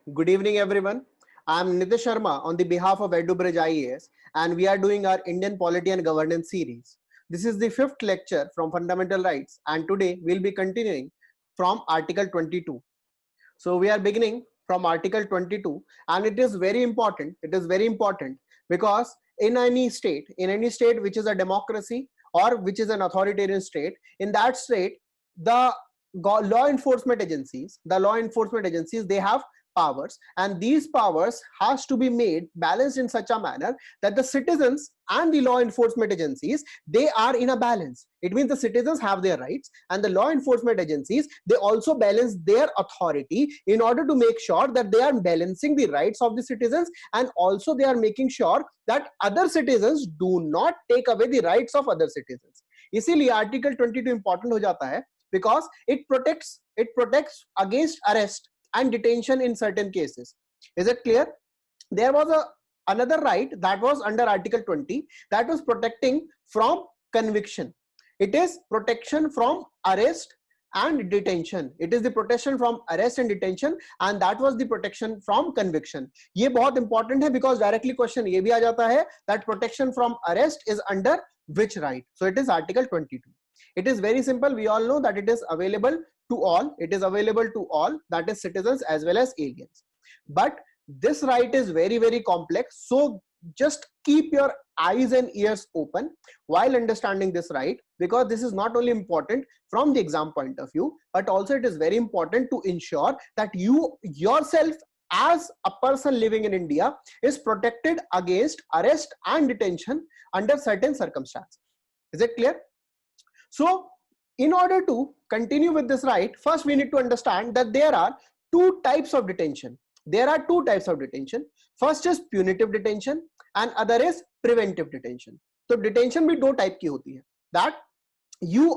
Good evening, everyone. I'm Nitish Sharma on the behalf of EduBridge IAS, and we are doing our Indian Polity and Governance series. This is the fifth lecture from Fundamental Rights, and today we'll be continuing from Article 22. So we are beginning from Article 22, and it is very important. It is very important because in any state which is a democracy or which is an authoritarian state, in that state, the law enforcement agencies, they have powers, and these powers has to be made balanced in such a manner that the citizens and the law enforcement agencies, they are in a balance. It means the citizens have their rights, and the law enforcement agencies, they also balance their authority in order to make sure that they are balancing the rights of the citizens, and also they are making sure that other citizens do not take away the rights of other citizens. इसीलिए article 22 important हो जाता है because it protects against arrest and detention in certain cases. Is it clear? There was another right that was under Article 20, that was protecting from conviction. It is protection from arrest and detention. It is the protection from arrest and detention, and that was the protection from conviction. ये बहुत important है because directly question ये भी आ जाता है that protection from arrest is under which right? So it is Article 22. It is very simple. We all know that it is available to all. It is available to all, that is citizens as well as aliens. But this right is very, very complex. So just keep your eyes and ears open while understanding this right, because this is not only important from the exam point of view, but also it is very important to ensure that you yourself as a person living in India is protected against arrest and detention under certain circumstances. Is it clear? So in order to continue with this right, first we need to understand that there are two types of detention. First is punitive detention and other is preventive detention. So detention भी दो type की होती है. That you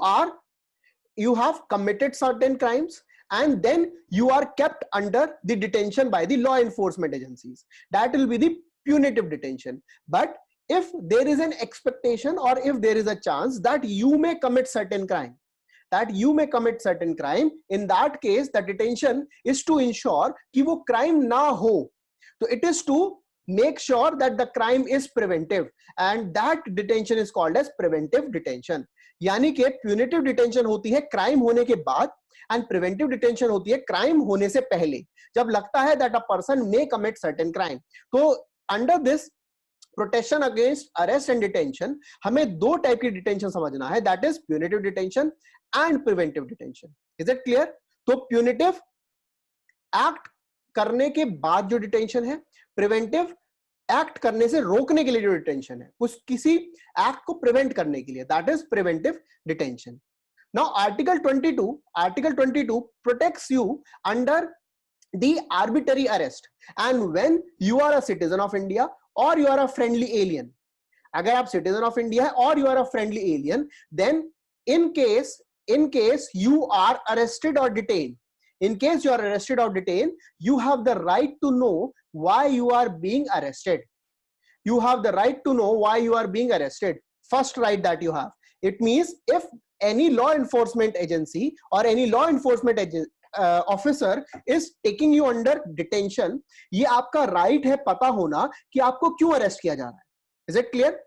have committed certain crimes and then you are kept under the detention by the law enforcement agencies. That will be the punitive detention. But if there is an expectation or if there is a chance that you may commit certain crime, in that case the detention is to ensure कि वो crime ना हो. So it is to make sure that the crime is preventive, and that detention is called as preventive detention. यानी कि punitive detention होती है crime होने के बाद and preventive detention होती है crime होने से पहले, जब लगता है that a person may commit certain crime. तो under this protection against arrest and detention, हमें दो टाइप की डिटेंशन समझना है, that is punitive detention and preventive detention. Is it clear? तो punitive act करने के बाद जो डिटेंशन है, preventive act करने से रोकने के लिए जो डिटेंशन है, उस किसी एक्ट को प्रिवेंट करने के लिए, that is preventive detention. Now Article 22 protects you under the arbitrary arrest, and when you are a citizen of India or you are a friendly alien. अगर आप citizen of India है or you are a friendly alien, then in case you are arrested or detained, you have the right to know why you are being arrested. First right that you have. It means if any law enforcement agency or any law enforcement officer is taking you under detention, ये आपका right है पता होना कि आपको क्यों arrest किया जा रहा है. Is it clear?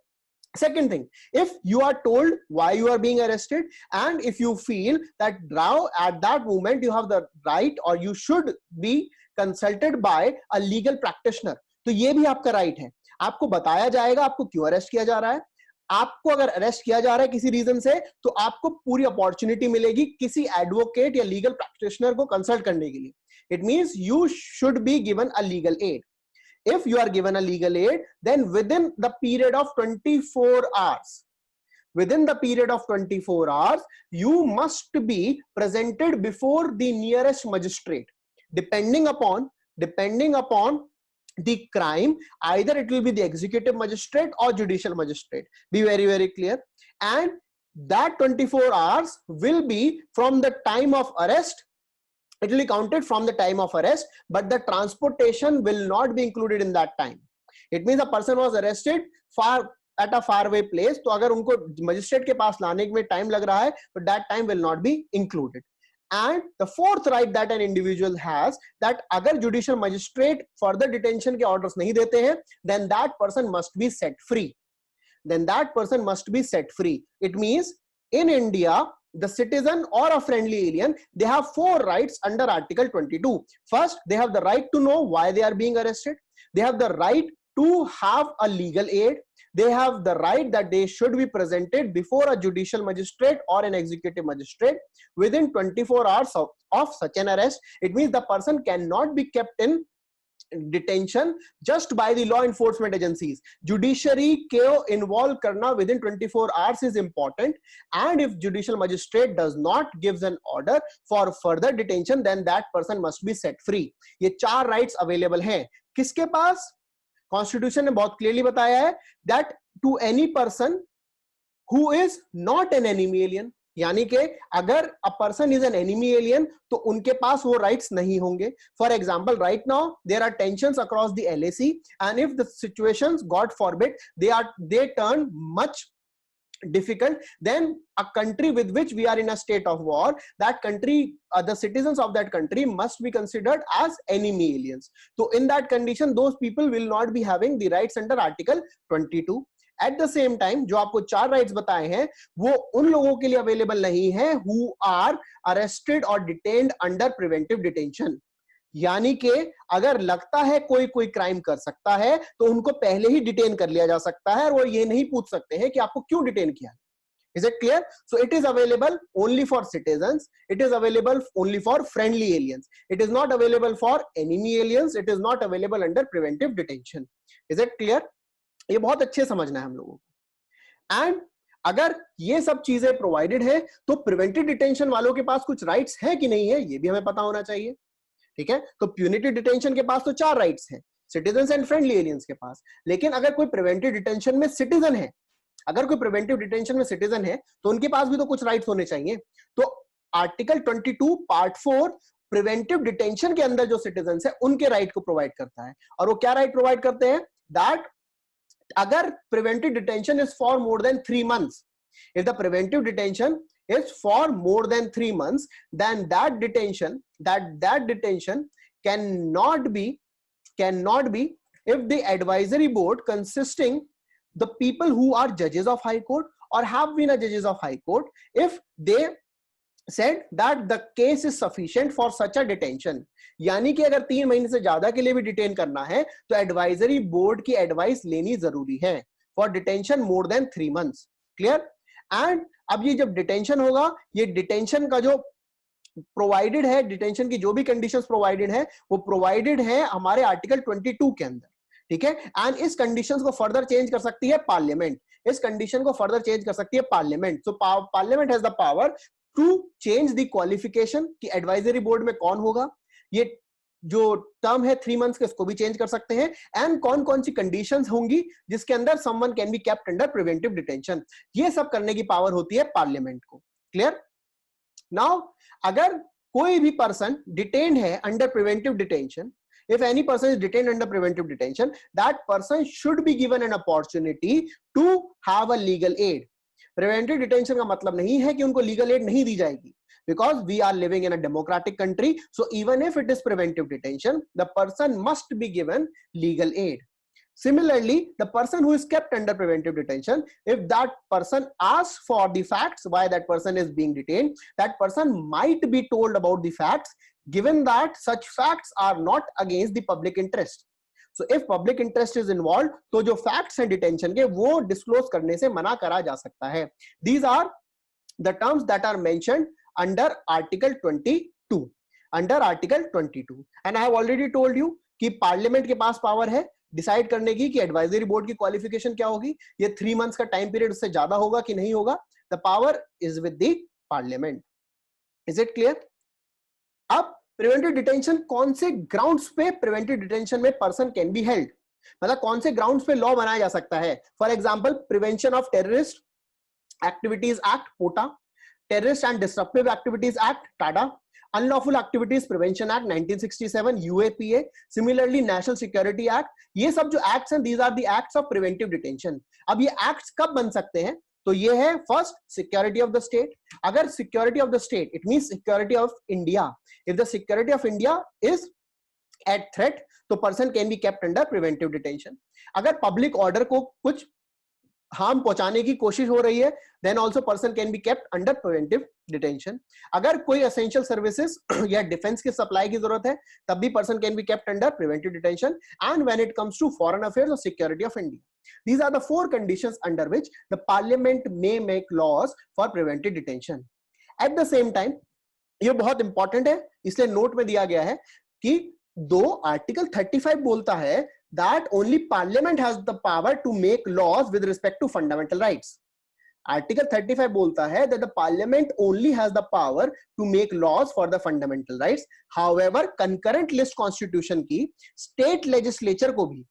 Second thing, if you are told why you are being arrested and if you feel that now at that moment you have the right or you should be consulted by a legal practitioner, तो ये भी आपका right है. आपको बताया जाएगा आपको क्यों arrest किया जा रहा है. आपको अगर अरेस्ट किया जा रहा है किसी रीजन से, तो आपको पूरी अपॉर्चुनिटी मिलेगी किसी एडवोकेट या लीगल प्रैक्टिशनर को कंसल्ट करने के लिए. It means you should be given a legal aid. If you are given a legal aid, then within the period of 24 hours you must be presented before the nearest magistrate, depending upon the crime. Either it will be the executive magistrate or judicial magistrate. Be very, very clear. And that 24 hours will be from the time of arrest. It will be counted from the time of arrest, but the transportation will not be included in that time. It means a person was arrested at a far away place, तो अगर उनको magistrate के पास लाने में time लग रहा है, तो that time will not be included. And the fourth right that an individual has, that अगर judicial magistrate further detention के orders नहीं देते हैं, then that person must be set free. Then that person must be set free. It means in India, the citizen or a friendly alien, they have 4 rights under Article 22. First, they have the right to know why they are being arrested. They have the right to have a legal aid. They have the right that they should be presented before a judicial magistrate or an executive magistrate within 24 hours of such an arrest. It means the person cannot be kept in detention just by the law enforcement agencies. Judiciary को involve करना within 24 hours is important, and if judicial magistrate does not gives an order for further detention, then that person must be set free. ये 4 rights available हैं. किसके पास? Constitution ने बहुत clearly बताया है that to any person who is not an enemy alien, यानी कि अगर a person is an enemy alien तो उनके पास वो राइट्स नहीं होंगे. For example, right now there are tensions across the LAC, and if the situations God forbid they turn much difficult, then a country with which we are in a state of war, that country, the citizens of that country must be considered as enemy aliens. So in that condition, those people will not be having the rights under Article 22. At the same time, जो आपको 4 rights बताए हैं वो उन लोगों के लिए available नहीं है who are arrested or detained under preventive detention. यानी कि अगर लगता है कोई क्राइम कर सकता है तो उनको पहले ही डिटेन कर लिया जा सकता है और वो ये नहीं पूछ सकते हैं कि आपको क्यों डिटेन किया. Is it clear? So it is available only for citizens. It is available only for friendly aliens. It is not available for enemy aliens. It is not available under preventive detention. Is it clear? ये बहुत अच्छे समझना है हम लोगों को. And अगर ये सब चीजें प्रोवाइडेड है तो प्रिवेंटिव डिटेंशन वालों के पास कुछ राइट्स है कि नहीं है ये भी हमें पता होना चाहिए. ठीक है, तो प्यूनिटिव डिटेंशन के पास तो 4 राइट्स हैं सिटीजन एंड फ्रेंडली एलियंस के पास. लेकिन अगर कोई प्रिवेंटिव डिटेंशन में सिटीजन है, अगर कोई प्रिवेंटिव डिटेंशन में सिटीजन है तो उनके पास भी तो कुछ राइट्स होने चाहिए. तो आर्टिकल 22 पार्ट 4 प्रिवेंटिव डिटेंशन के अंदर जो सिटीजन है उनके राइट को प्रोवाइड करता है. और वो क्या राइट प्रोवाइड करते हैं? दैट अगर preventive detention is for more than 3 months, if the preventive detention is for more than 3 months, then that detention cannot be if the advisory board consisting the people who are judges of high court or have been a judges of high court, if they said that the case is sufficient for such a detention. यानी कि अगर 3 महीने से ज्यादा के लिए भी detain करना है तो एडवाइजरी बोर्ड की एडवाइस लेनी जरूरी है for detention more than 3 months. Clear? And अब ये जब डिटेंशन होगा, ये डिटेंशन का जो प्रोवाइडेड है, डिटेंशन की जो भी कंडीशंस प्रोवाइडेड है वो प्रोवाइडेड है हमारे आर्टिकल 22 के अंदर. ठीक है, एंड इस कंडीशंस को फर्दर चेंज कर सकती है पार्लियामेंट. इस कंडीशन को फर्दर चेंज कर सकती है parliament. So parliament has the power to change the qualification कि एडवाइजरी बोर्ड में कौन होगा. ये जो टर्म है 3 months के इसको भी चेंज कर सकते हैं. एंड कौन कौन सी कंडीशंस होंगी जिसके अंदर someone can be kept under preventive detention, ये सब करने की पावर होती है पार्लियामेंट को. क्लियर? नाउ अगर कोई भी पर्सन डिटेन्ड है under preventive detention, if any person is detained under preventive detention, that person should be given an opportunity to have a legal aid. Preventive detention का मतलब नहीं है कि उनको legal aid नहीं दी जाएगी, because we are living in a democratic country. So even if it is preventive detention, the person must be given legal aid. Similarly, the person who is kept under preventive detention, if that person asks for the facts why that person is being detained, that person might be told about the facts, given that such facts are not against the public interest. So if public interest is involved, तो जो facts हैं detention के वो disclose करने से मना करा जा सकता है. These are the terms that are mentioned under Article 22. Under Article 22, and I have already told you कि पार्लियामेंट के पास पावर है डिसाइड करने की कि एडवाइजरी बोर्ड की क्वालिफिकेशन क्या होगी, ये 3 months का टाइम पीरियड उससे ज्यादा होगा कि नहीं होगा. The power is with the parliament. Is it clear? अब प्रिवेंटिव डिटेंशन कौन से ग्राउंड्स पे प्रिवेंटिव डिटेंशन में पर्सन कैन बी हेल्ड, मतलब कौन से ग्राउंड्स पे लॉ बनाया जा सकता है. For example, prevention of terrorist activities act POTA, terrorist and disruptive activities act TADA, unlawful activities prevention act 1967 UAPA, similarly national security act. ये सब जो एक्ट्स हैं, these are the acts of preventive detention. अब ये acts कब बन सकते हैं? तो ये है first security of the state. अगर security of the state it means security of India. If the security of India is at threat तो person can be kept under preventive detention. अगर पब्लिक ऑर्डर को कुछ harm पहुंचाने की कोशिश हो रही है then also person can be kept under preventive detention. अगर कोई एसेंशियल सर्विसेज या डिफेंस की सप्लाई की जरूरत है तब भी person can be kept under preventive detention. And when it comes to foreign affairs और security of India, these are the four conditions under which the parliament may make laws for preventive detention. At the same time, ये बहुत important है इसलिए note में दिया गया है कि दो आर्टिकल 35 बोलता है that only parliament has the power to make laws with respect to fundamental rights. Article 35 बोलता है that the parliament only has the power to make laws for the fundamental rights. However, concurrent list constitution की state legislature को भी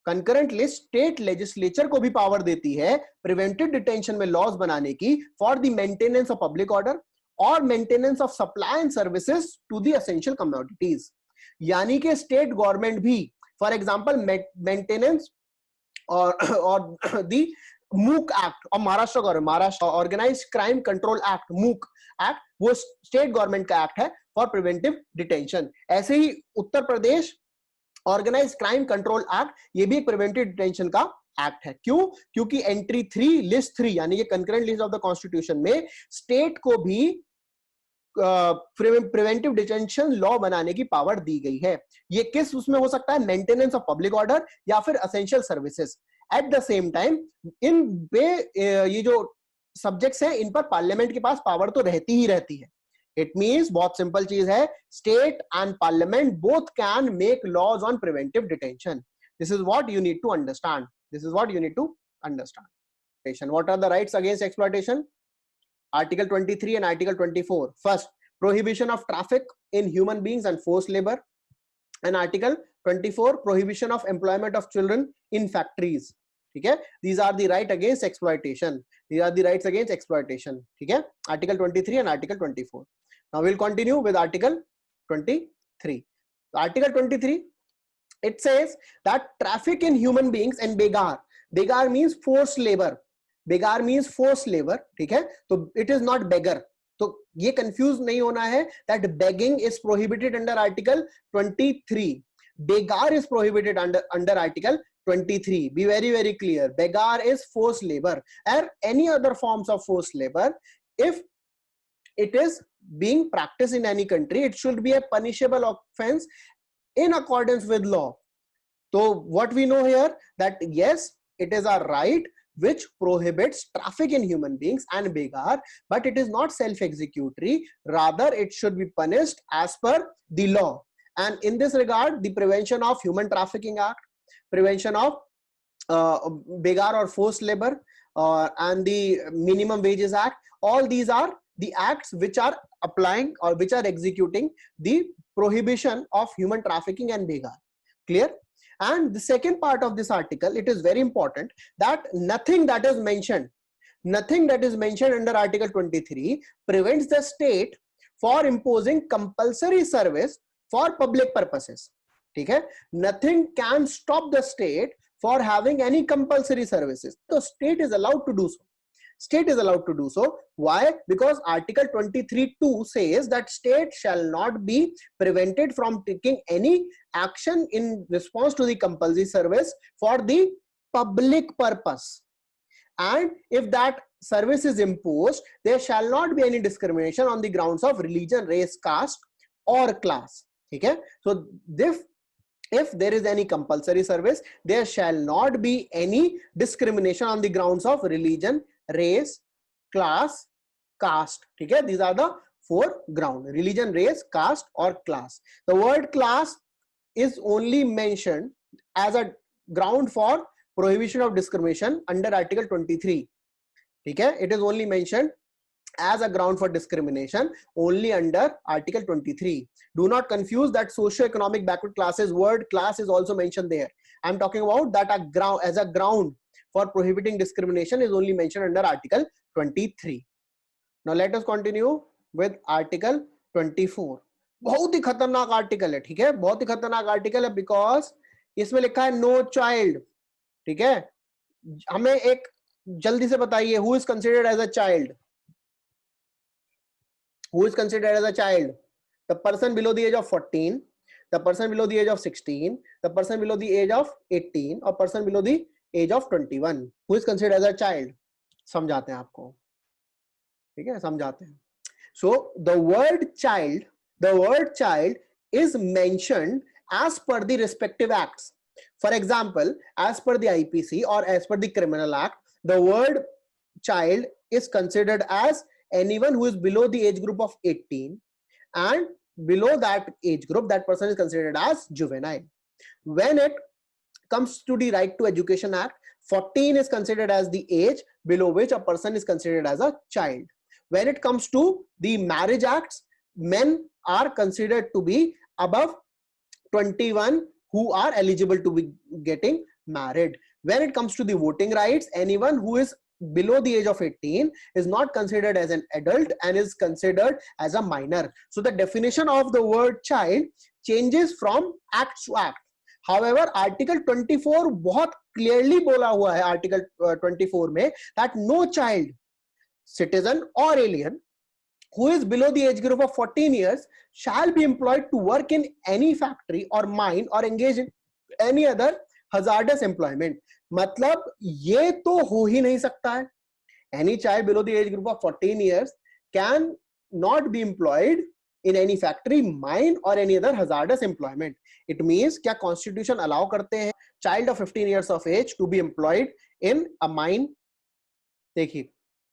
concurrent list state legislature को भी power देती है preventive detention में लॉज बनाने की for the maintenance of public order और maintenance of supply and services to the essential commodities. यानी कि स्टेट गवर्नमेंट भी फॉर एग्जांपल मेंटेनेंस और द मूक एक्ट और Maharashtra government Maharashtra organised crime control act MCOCA act वो state government का act है for preventive detention. ऐसे ही Uttar Pradesh organise crime control act ये भी एक प्रिवेंटिव डिटेंशन का एक्ट है. क्यों? क्योंकि एंट्री 3 लिस्ट 3 यानी कि concurrent list of the constitution में स्टेट को भी प्रिवेंटिव डिटेंशन लॉ बनाने की पावर दी गई है. ये किस उसमें हो सकता है? मेंटेनेंस ऑफ पब्लिक ऑर्डर या फिर essential services. At the same time in पे ये जो सब्जेक्ट्स हैं इन पर पार्लियामेंट के पास पावर तो रहती ही रहती है. It means बहुत सिंपल चीज है, state and parliament both can make laws on preventive detention. This is what you need to understand. This is what you need to understand. What are the rights against exploitation? Article 23 and Article 24. First, prohibition of traffic in human beings and forced labor. And Article 24, prohibition of employment of children in factories. ठीक है? These are the right against exploitation. These are the rights against exploitation. ठीक है? Article 23 and Article 24. Now we'll continue with Article 23. Article 23, it says that traffic in human beings and begar means forced labor. Begar means forced labor. ठीक है? तो it is not beggar. तो ये confuse नहीं होना है that begging is prohibited under Article 23. Begar is prohibited under Article 23. Be very clear. Begar is forced labor or any other forms of forced labor. If it is being practiced in any country, it should be a punishable offense in accordance with law. So what we know here that yes, it is a right which prohibits traffic in human beings and begar, but it is not self-executory. Rather, it should be punished as per the law. And in this regard, the Prevention of Human Trafficking Act, Prevention of begar or forced labor, and the Minimum Wages Act, all these are the acts which are applying or which are executing the prohibition of human trafficking and begar. Clear? And the second part of this article, it is very important that nothing that is mentioned under Article 23 prevents the state for imposing compulsory service for public purposes. ठीक है? Nothing can stop the state for having any compulsory services. The state is allowed to do so. State is allowed to do so. Why? Because Article 23(2) says that state shall not be prevented from taking any action in response to the compulsory service for the public purpose. And if that service is imposed, there shall not be any discrimination on the grounds of religion, race, caste, or class. ठीक है? So if there is any compulsory service, there shall not be any discrimination on the grounds of religion, race, class, caste. ठीक है? These are the 4 ground: religion, race, caste or class. The word class is only mentioned as a ground for prohibition of discrimination under Article 23. ठीक है? It is only mentioned as a ground for discrimination only under Article 23. Do not confuse that socio-economic backward classes. Word class is also mentioned there. I am talking about that as a ground for prohibiting discrimination is only mentioned under Article 23. Now let us continue with Article 24. बहुत ही खतरनाक article है. ठीक है? बहुत ही खतरनाक article है because इसमें लिखा है नो चाइल्ड. ठीक है? हमें एक जल्दी से बताइए, who is considered as a child? Who is considered as a child? The person below the age of 14, the person below the age of 16, the person below the age of 18 or person below the age of 21. Who is considered as a child? समझाते हैं आपको, ठीक है, समझाते हैं. So the word child is mentioned as per the respective acts. For example, as per the IPC or as per the Criminal Act, the word child is considered as anyone who is below the age group of 18, and below that age group, that person is considered as juvenile. When it comes to the Right to Education Act, 14 is considered as the age below which a person is considered as a child. When it comes to the Marriage Acts, men are considered to be above 21 who are eligible to be getting married. When it comes to the voting rights, anyone who is below the age of 18 is not considered as an adult and is considered as a minor. So the definition of the word child changes from act to act. However, Article 24 बहुत clearly बोला हुआ है, Article 24 में, that no child, citizen or alien who is below the age group of 14 years shall be employed to work in any factory or mine or engage in any other hazardous employment. मतलब ये तो हो ही नहीं सकता है. Any child below the age group of 14 years can not be employed in any factory, mine or any other hazardous employment. It means क्या constitution allow करते हैं child of 15 years of age to be employed in a mine? देखिए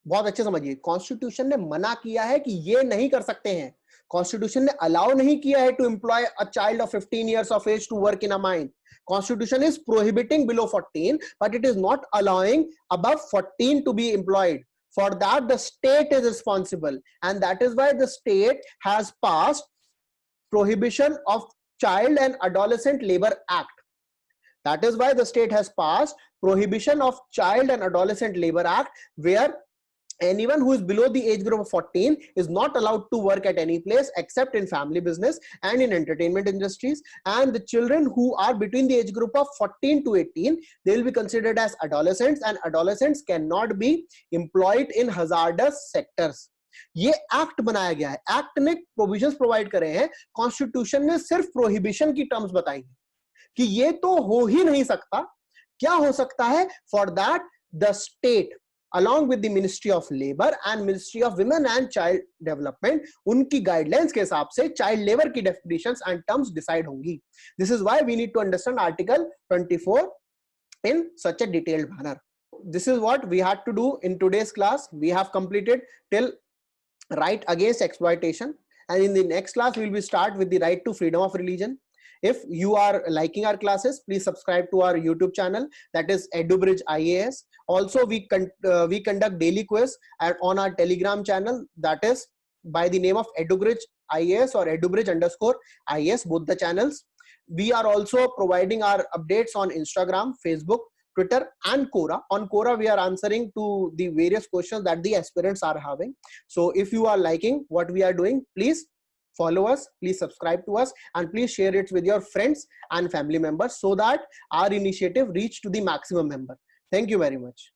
बहुत अच्छे समझिए, constitution ने मना किया है कि ये नहीं कर सकते हैं. कॉन्स्टिट्यूशन ने अलाउ नहीं किया है to employ a child of 15 years of age to work in a mine. Constitution is prohibiting below 14, but it is not allowing above 14 to be employed. For that, the state is responsible, and that is why the state has passed Prohibition of Child and Adolescent Labor Act. That is why the state has passed Prohibition of Child and Adolescent Labor Act, where anyone who is below the age group of 14 is not allowed to work at any place except in family business and in entertainment industries. And the children who are between the age group of 14 to 18, they will be considered as adolescents, and adolescents cannot be employed in hazardous sectors. ये act बनाया गया है, act ने provisions provide करे हैं, constitution ने सिर्फ prohibition की टर्म्स बताई हैं कि ये तो हो ही नहीं सकता. क्या हो सकता है? For that the state along with the Ministry of Labor and Ministry of Women and Child Development, उनकी guidelines के हिसाब से child labor की definitions and terms decide होंगी. This is why we need to understand Article 24 in such a detailed manner. This is what we had to do in today's class. We have completed till right against exploitation, and in the next class we will start with the right to freedom of religion. If you are liking our classes, please subscribe to our YouTube channel, that is EduBridge IAS. Also, we conduct daily quiz on our Telegram channel, that is by the name of EduBridge IAS or EduBridge_IAS, both the channels. We are also providing our updates on Instagram, Facebook, Twitter and Quora. On Quora, we are answering to the various questions that the aspirants are having. So if you are liking what we are doing, please follow us, please subscribe to us, and please share it with your friends and family members so that our initiative reach to the maximum member. Thank you very much.